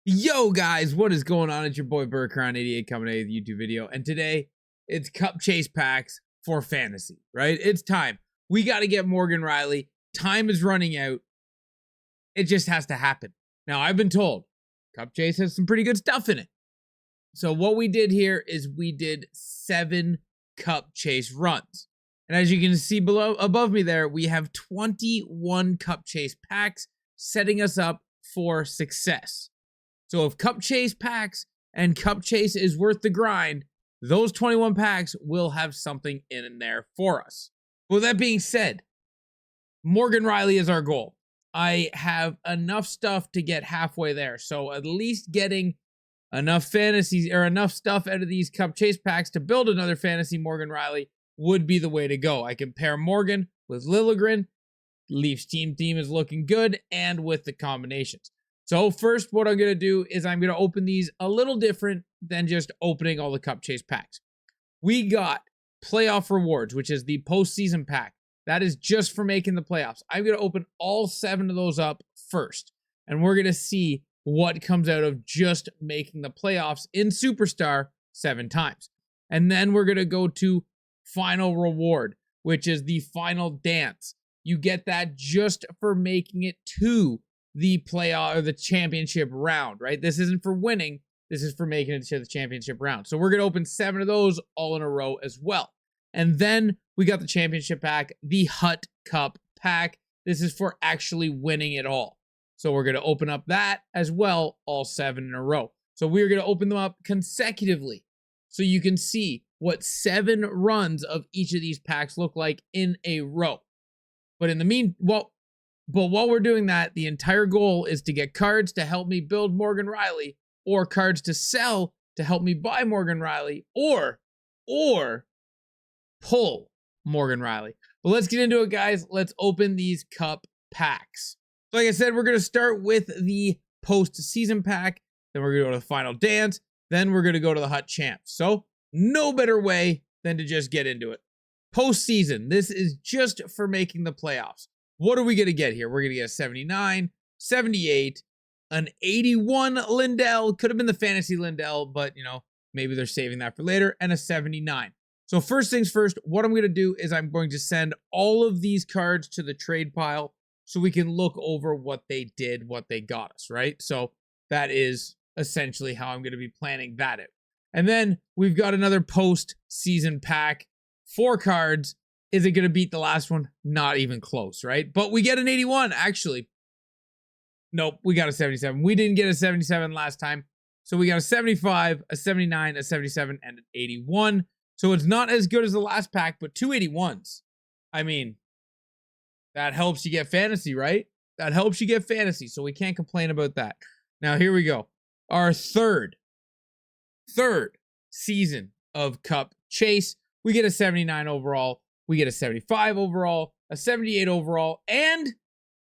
Yo guys, what is going on? It's your boy Burkron88 coming at you with a YouTube video, and today it's Cup Chase packs for fantasy, right? It's time. We got to get Morgan Riley. Time is running out. It just has to happen. Now, I've been told Cup Chase has some pretty good stuff in it. So what we did here is we did 7 Cup Chase runs. And as you can see above me there, we have 21 Cup Chase packs setting us up for success. So if Cup Chase packs and Cup Chase is worth the grind, those 21 packs will have something in there for us. With that being said, Morgan Riley is our goal. I have enough stuff to get halfway there. So at least getting enough fantasies or enough stuff out of these Cup Chase packs to build another fantasy Morgan Riley would be the way to go. I can pair Morgan with Liljegren. Leafs team theme is looking good, and with the combinations. So first, what I'm going to do is I'm going to open these a little different than just opening all the Cup Chase packs. We got playoff rewards, which is the postseason pack. That is just for making the playoffs. I'm going to open all 7 of those up first, and we're going to see what comes out of just making the playoffs in Superstar 7 times. And then we're going to go to final reward, which is the final dance. You get that just for making it to the playoff or the championship round, right? This isn't for winning. This is for making it to the championship round. So we're going to open 7 of those all in a row as well. And then we got the championship pack, the Hut Cup pack. This is for actually winning it all. So we're going to open up that as well, all 7 in a row. So we're going to open them up consecutively so you can see what 7 runs of each of these packs look like in a row. But in the while we're doing that, the entire goal is to get cards to help me build Morgan Riley, or cards to sell to help me buy Morgan Riley, or pull Morgan Riley. Well, let's get into it, guys. Let's open these Cup packs. Like I said, we're going to start with the postseason pack. Then we're going to go to the final dance. Then we're going to go to the Hut Champs. So no better way than to just get into it. Postseason. This is just for making the playoffs. What are we going to get here? We're going to get a 79, 78, an 81 Lindell. Could have been the fantasy Lindell, but, maybe they're saving that for later. And a 79. So first things first, what I'm going to do is I'm going to send all of these cards to the trade pile so we can look over what they did, what they got us, right? So that is essentially how I'm going to be planning that out. And then we've got another post-season pack, 4 cards. Is it going to beat the last one? Not even close, right? But we get an 81, actually. Nope, we got a 77. We didn't get a 77 last time. So we got a 75, a 79, a 77, and an 81. So it's not as good as the last pack, but 2 81s. I mean, that helps you get fantasy, right? That helps you get fantasy, so we can't complain about that. Now, here we go. Our third season of Cup Chase. We get a 79 overall. We get a 75 overall, a 78 overall, and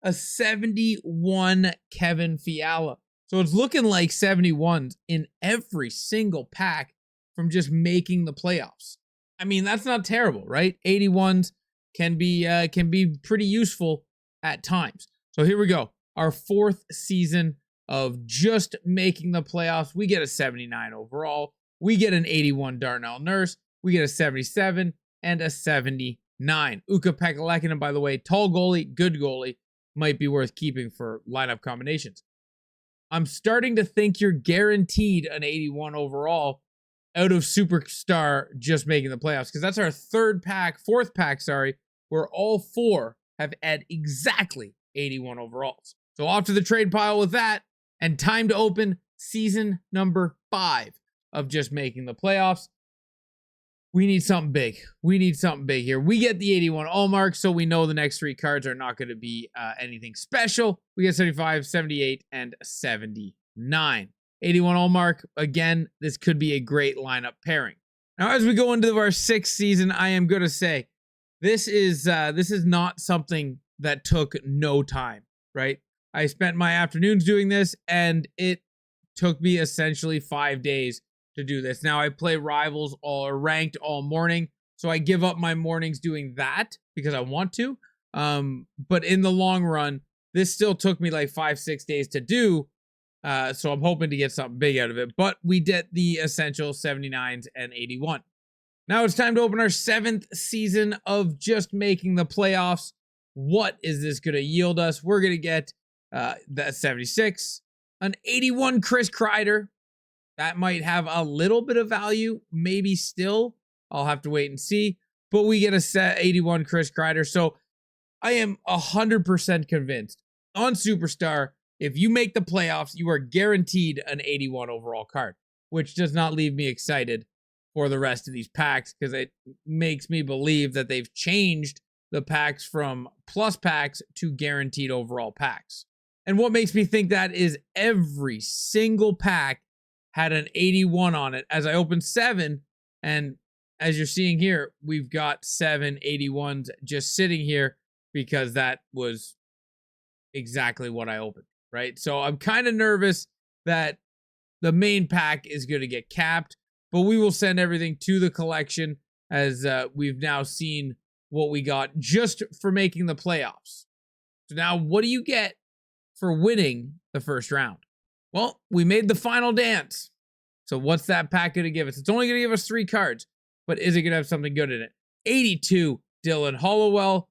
a 71 Kevin Fiala. So it's looking like 71s in every single pack from just making the playoffs. I mean, that's not terrible, right? 81s can be pretty useful at times. So here we go. Our 4th season of just making the playoffs. We get a 79 overall. We get an 81 Darnell Nurse. We get a 77 and a 79. Ukko Pekka, by the way, tall goalie, good goalie, might be worth keeping for lineup combinations. I'm starting to think you're guaranteed an 81 overall out of Superstar just making the playoffs, because that's our 4th pack, where all 4 have had exactly 81 overalls. So off to the trade pile with that, and time to open season number 5 of just making the playoffs. We need something big. We need something big here. We get the 81 all mark, so we know the next 3 cards are not going to be anything special. We get 75, 78, and 79. 81 all mark. Again, this could be a great lineup pairing. Now, as we go into our 6th season, I am going to say this is not something that took no time, right? I spent my afternoons doing this, and it took me essentially 5 days to do this. Now, I play Rivals or Ranked all morning, so I give up my mornings doing that because I want to. But in the long run, this still took me like 5-6 days to do, So I'm hoping to get something big out of it. But we did the essential 79s and 81. Now it's time to open our 7th season of just making the playoffs. What is this going to yield us? We're going to get that 76, an 81 Chris Kreider. That might have a little bit of value, maybe still. I'll have to wait and see. But we get a set 81 Chris Kreider. So I am 100% convinced on Superstar, if you make the playoffs, you are guaranteed an 81 overall card, which does not leave me excited for the rest of these packs because it makes me believe that they've changed the packs from plus packs to guaranteed overall packs. And what makes me think that is every single pack had an 81 on it as I opened 7. And as you're seeing here, we've got 7 81s just sitting here because that was exactly what I opened, right? So I'm kind of nervous that the main pack is going to get capped, but we will send everything to the collection as we've now seen what we got just for making the playoffs. So now what do you get for winning the first round? Well, we made the final dance. So what's that pack going to give us? It's only going to give us 3 cards, but is it going to have something good in it? 82 Dylan Hollowell,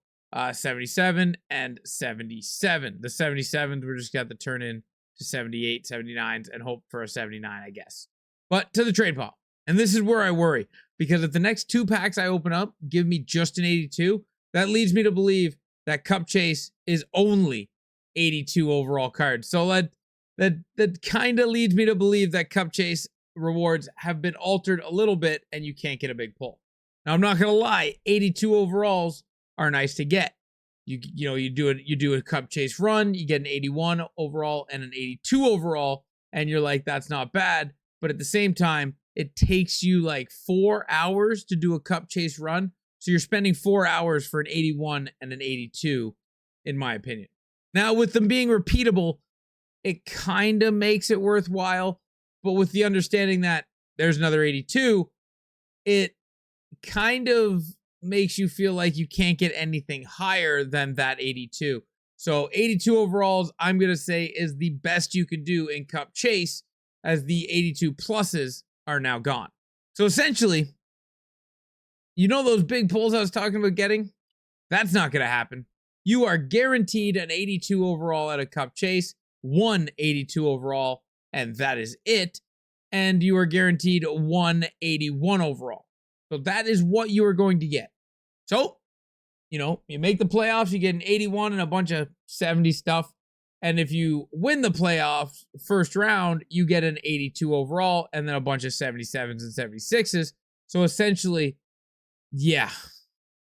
77 and 77. The 77s we're just got to turn in to 78, 79s and hope for a 79, I guess. But to the trade pile. And this is where I worry, because if the next 2 packs I open up give me just an 82, that leads me to believe that Cup Chase is only 82 overall cards. So that kind of leads me to believe that Cup Chase rewards have been altered a little bit and you can't get a big pull. Now I'm not going to lie, 82 overalls are nice to get. You do a Cup Chase run, you get an 81 overall and an 82 overall and you're like, that's not bad. But at the same time, it takes you like 4 hours to do a Cup Chase run. So you're spending 4 hours for an 81 and an 82, in my opinion. Now, with them being repeatable, it kind of makes it worthwhile. But with the understanding that there's another 82, it kind of makes you feel like you can't get anything higher than that 82. So 82 overalls, I'm going to say, is the best you can do in Cup Chase, as the 82 pluses are now gone. So essentially, you know those big pulls I was talking about getting? That's not going to happen. You are guaranteed an 82 overall at a Cup Chase, 1 82 overall, and that is it. And you are guaranteed 1 81 overall. So that is what you are going to get. So, you make the playoffs, you get an 81 and a bunch of 70 stuff. And if you win the playoffs first round, you get an 82 overall and then a bunch of 77s and 76s. So essentially, yeah,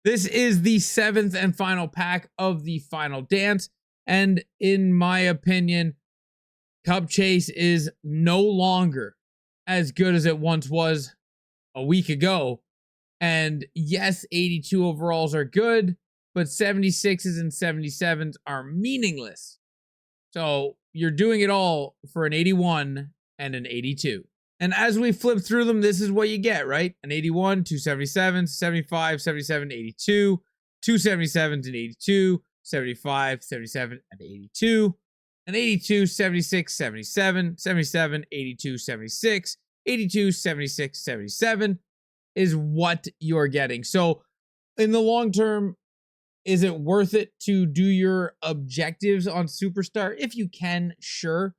this is the 7th and final pack of the final dance. And in my opinion, Cup Chase is no longer as good as it once was a week ago. And yes, 82 overalls are good, but 76s and 77s are meaningless. So you're doing it all for an 81 and an 82. And as we flip through them, this is what you get, right? An 81, 277, 75, 77, 82, 277s and 82, 75, 77, and 82, an 82, 76, 77, 77, 82, 76, 82, 76, 77 is what you're getting. So in the long term, is it worth it to do your objectives on Superstar? If you can, sure.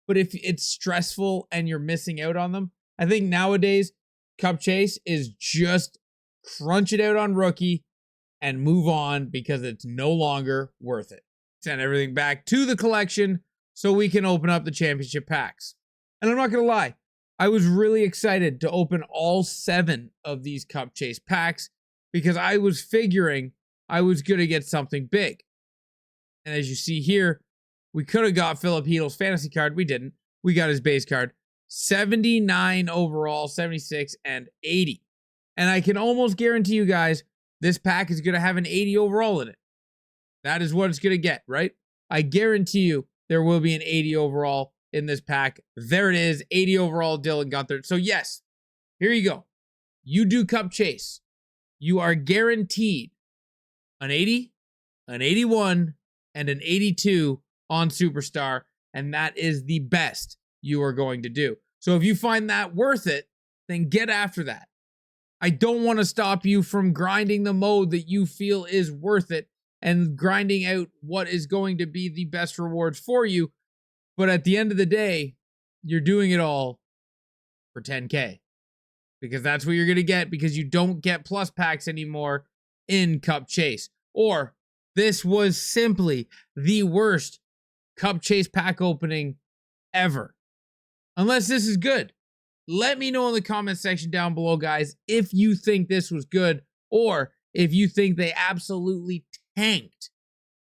But if it's stressful and you're missing out on them, I think nowadays Cup Chase is just crunch it out on rookie and move on because it's no longer worth it. Send everything back to the collection so we can open up the championship packs. And I'm not going to lie, I was really excited to open all 7 of these Cup Chase packs because I was figuring I was going to get something big. And as you see here, we could have got Philip Heedle's fantasy card. We didn't. We got his base card. 79 overall, 76, and 80. And I can almost guarantee you guys, this pack is going to have an 80 overall in it. That is what it's going to get, right? I guarantee you there will be an 80 overall in this pack. There it is, 80 overall Dylan Guenther. So yes, here you go. You do Cup Chase. You are guaranteed an 80, an 81, and an 82 on Superstar. and that is the best you are going to do. So if you find that worth it, then get after that. I don't want to stop you from grinding the mode that you feel is worth it and grinding out what is going to be the best rewards for you. But at the end of the day, you're doing it all for 10K. Because that's what you're going to get, because you don't get plus packs anymore in Cup Chase. Or this was simply the worst Cup Chase pack opening ever. Unless this is good. Let me know in the comment section down below, guys, if you think this was good or if you think they absolutely tanked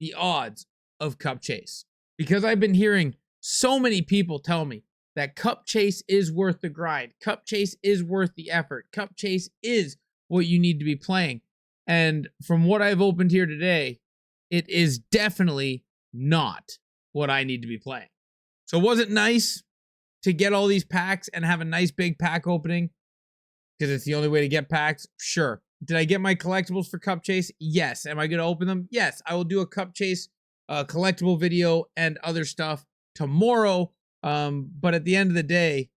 the odds of Cup Chase. Because I've been hearing so many people tell me that Cup Chase is worth the grind. Cup Chase is worth the effort. Cup Chase is what you need to be playing. And from what I've opened here today, it is definitely not what I need to be playing. So was it nice to get all these packs and have a nice big pack opening? Because it's the only way to get packs? Sure. Did I get my collectibles for Cup Chase? Yes. Am I going to open them? Yes. I will do a Cup Chase collectible video and other stuff tomorrow. But at the end of the day,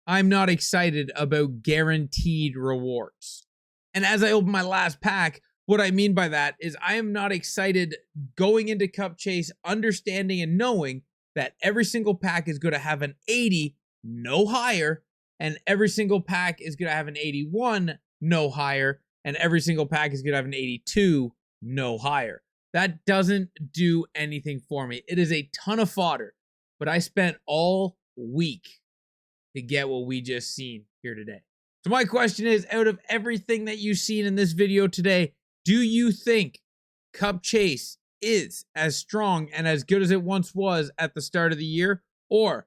I'm not excited about guaranteed rewards. And as I open my last pack, what I mean by that is I am not excited going into Cup Chase, understanding and knowing that every single pack is going to have an 80, no higher, and every single pack is going to have an 81, no higher, and every single pack is going to have an 82, no higher. That doesn't do anything for me. It is a ton of fodder, but I spent all week to get what we just seen here today. So my question is, out of everything that you've seen in this video today, do you think Cup Chase is as strong and as good as it once was at the start of the year? Or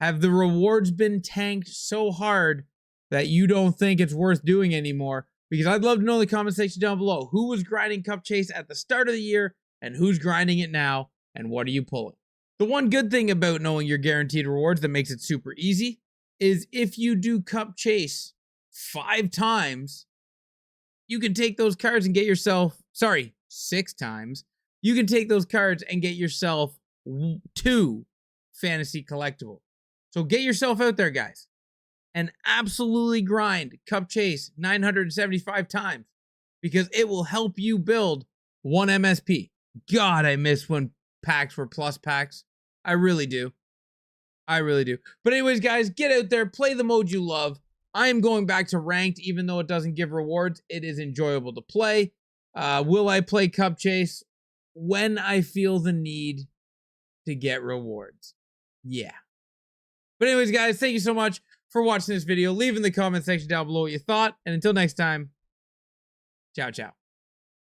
have the rewards been tanked so hard that you don't think it's worth doing anymore? Because I'd love to know in the comment section down below who was grinding Cup Chase at the start of the year and who's grinding it now and what are you pulling. The one good thing about knowing your guaranteed rewards that makes it super easy is if you do Cup Chase 5 times, you can take those cards and get yourself, 6 times, you can take those cards and get yourself 2 fantasy collectibles. So get yourself out there, guys, and absolutely grind Cup Chase 975 times because it will help you build 1 MSP. God, I miss when packs were plus packs. I really do. I really do. But anyways, guys, get out there, play the mode you love. I am going back to ranked, even though it doesn't give rewards. It is enjoyable to play. Will I play Cup Chase when I feel the need to get rewards? Yeah. But anyways, guys, thank you so much for watching this video. Leave in the comment section down below what you thought. And until next time, ciao, ciao.